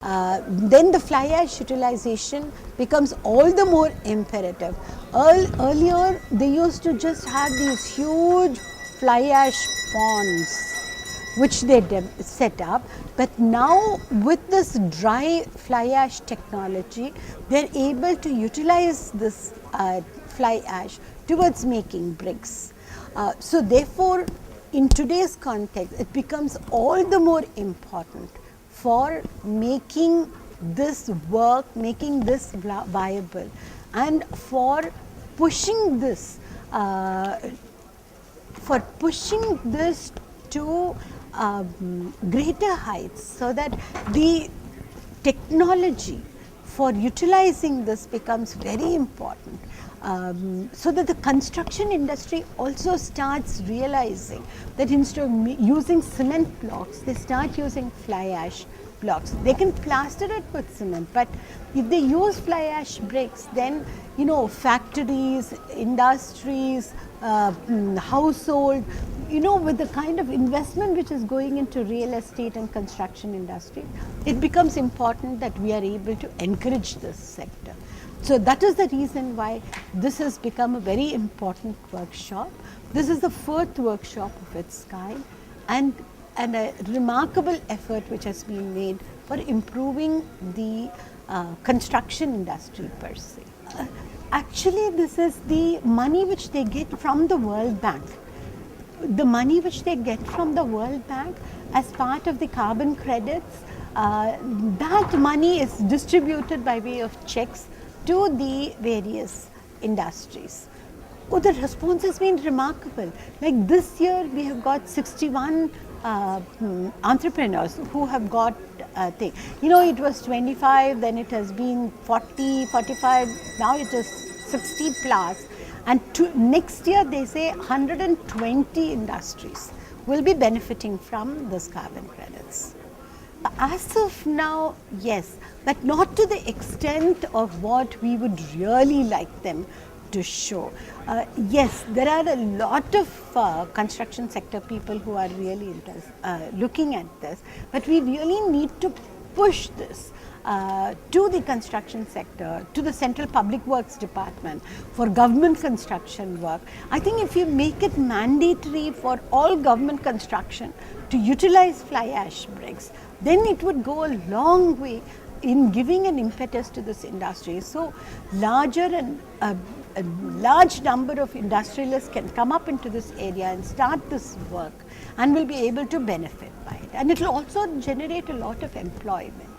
then the fly ash utilization becomes all the more imperative. Earlier, they used to just have these huge fly ash ponds which they set up, but now with this dry fly ash technology, they are able to utilize this fly ash towards making bricks. So therefore, in today's context, it becomes all the more important for making this work, making this viable, and for pushing this to greater heights, so that the technology for utilizing this becomes very important. So that the construction industry also starts realizing that instead of using cement blocks, they start using fly ash blocks. They can plaster it with cement, but if they use fly ash bricks, then factories, industries, household, with the kind of investment which is going into real estate and construction industry, it becomes important that we are able to encourage this sector. So that is the reason why this has become a very important workshop. This is the fourth workshop of its kind, and a remarkable effort which has been made for improving the construction industry per se. Actually, this is the money which they get from the World Bank. The money which they get from the World Bank as part of the carbon credits, that money is distributed by way of checks to the various industries. Oh, the response has been remarkable. Like this year, we have got 61 entrepreneurs who have got a thing. It was 25, then it has been 40, 45, now it is 60 plus. And next year, they say 120 industries will be benefiting from this carbon credits. As of now, yes, but not to the extent of what we would really like them to show. Yes, there are a lot of construction sector people who are really looking at this, but we really need to push this to the construction sector, to the Central Public Works Department for government construction work. I think if you make it mandatory for all government construction to utilize fly ash bricks, then it would go a long way in giving an impetus to this industry. So larger and a large number of industrialists can come up into this area and start this work and will be able to benefit by it. And it will also generate a lot of employment.